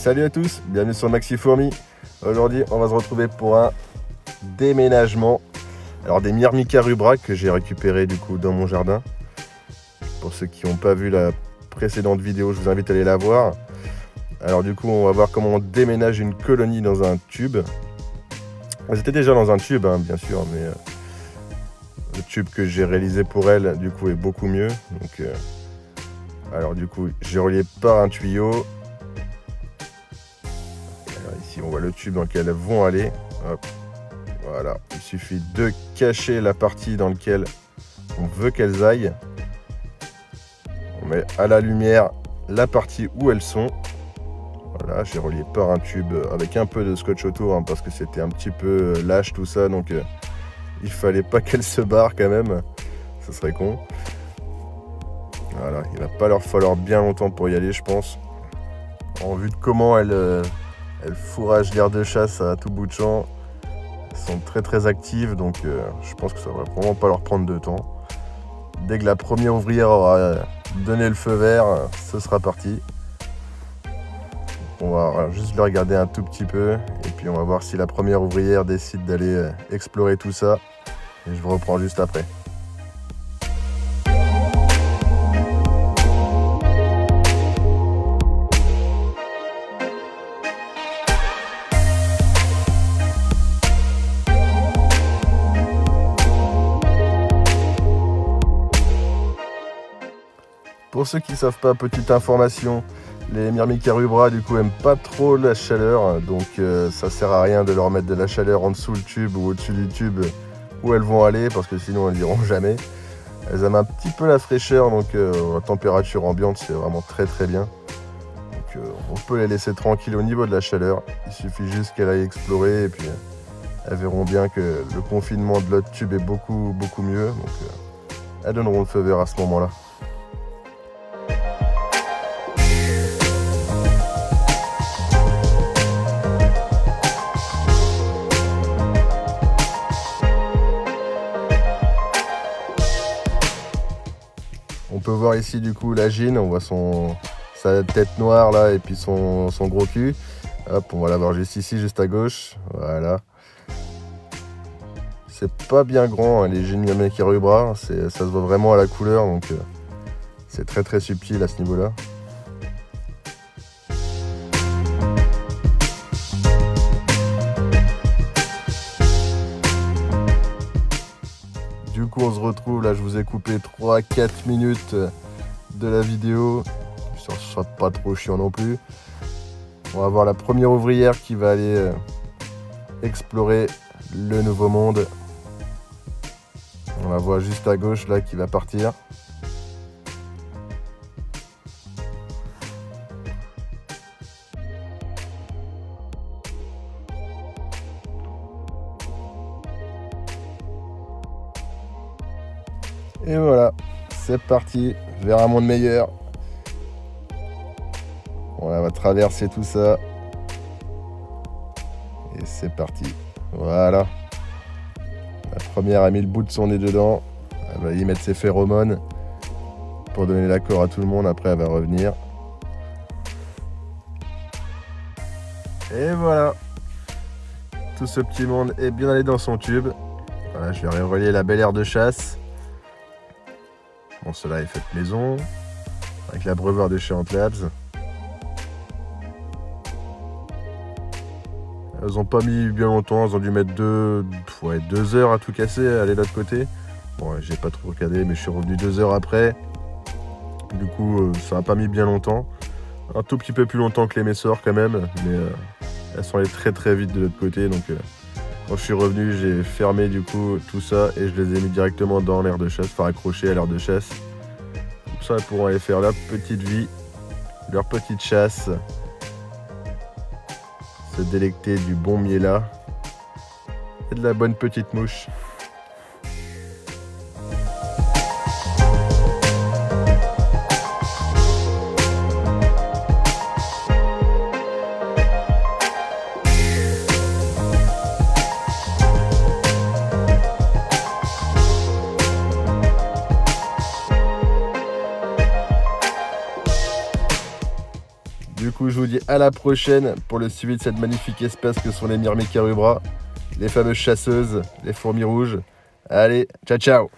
Salut à tous, bienvenue sur Maxi Fourmi. Aujourd'hui, on va se retrouver pour un déménagement. Alors des Myrmica rubra que j'ai récupéré du coup dans mon jardin. Pour ceux qui n'ont pas vu la précédente vidéo, je vous invite à aller la voir. Alors du coup, on va voir comment on déménage une colonie dans un tube. Elles étaient déjà dans un tube, hein, bien sûr, mais le tube que j'ai réalisé pour elle, du coup, est beaucoup mieux. Donc, alors du coup, j'ai relié par un tuyau. Alors, ici, on voit le tube dans lequel elles vont aller. Hop. Voilà, il suffit de cacher la partie dans laquelle on veut qu'elles aillent. On met à la lumière la partie où elles sont. Voilà, j'ai relié par un tube avec un peu de scotch autour, hein, parce que c'était un petit peu lâche tout ça, donc il fallait pas qu'elles se barrent quand même, ça serait con. Voilà, il va pas leur falloir bien longtemps pour y aller, je pense. En vue de comment elles fourragent l'air de chasse à tout bout de champ, elles sont très actives, donc je pense que ça va vraiment pas leur prendre de temps. Dès que la première ouvrière aura donné le feu vert, ce sera parti. On va juste le regarder un tout petit peu et puis on va voir si la première ouvrière décide d'aller explorer tout ça. Et je vous reprends juste après. Pour ceux qui ne savent pas, petite information, les Myrmica rubra du coup aiment pas trop la chaleur, donc ça sert à rien de leur mettre de la chaleur en dessous le tube ou au-dessus du tube où elles vont aller, parce que sinon elles n'iront jamais. Elles aiment un petit peu la fraîcheur, donc la température ambiante c'est vraiment très bien. Donc on peut les laisser tranquilles au niveau de la chaleur, il suffit juste qu'elles aillent explorer et puis elles verront bien que le confinement de l'autre tube est beaucoup mieux, donc elles donneront le feu vert à ce moment-là. On peut voir ici du coup la gine, on voit sa tête noire là et puis son gros cul. Hop, on va la voir juste ici, juste à gauche. Voilà. C'est pas bien grand, hein, les gines Myrmica rubra, ça se voit vraiment à la couleur, donc c'est très subtil à ce niveau-là. Du coup on se retrouve, là je vous ai coupé 3-4 minutes de la vidéo, ça ne sera pas trop chiant non plus. On va voir la première ouvrière qui va aller explorer le nouveau monde. On la voit juste à gauche là qui va partir. Et voilà, c'est parti vers un monde meilleur. On va traverser tout ça. Et c'est parti. Voilà. La première a mis le bout de son nez dedans. Elle va y mettre ses phéromones pour donner l'accord à tout le monde. Après, elle va revenir. Et voilà. Tout ce petit monde est bien allé dans son tube. Voilà, je vais relier la belle aire de chasse. Bon, cela est fait maison, avec l'abreuvoir de chez Ant Labs. Elles n'ont pas mis bien longtemps, elles ont dû mettre 2 heures à tout casser, à aller de l'autre côté. Bon, j'ai pas trop regardé, mais je suis revenu 2 heures après. Du coup, ça n'a pas mis bien longtemps. Un tout petit peu plus longtemps que les messors quand même, mais elles sont allées très vite de l'autre côté. Donc quand je suis revenu, j'ai fermé du coup tout ça et je les ai mis directement dans l'aire de chasse, enfin accrochés à l'aire de chasse. Comme ça, elles pourront aller faire leur petite vie, leur petite chasse, se délecter du bon miel et de la bonne petite mouche. Du coup, je vous dis à la prochaine pour le suivi de cette magnifique espèce que sont les Myrmicérubra, les fameuses chasseuses, les fourmis rouges. Allez, ciao ciao!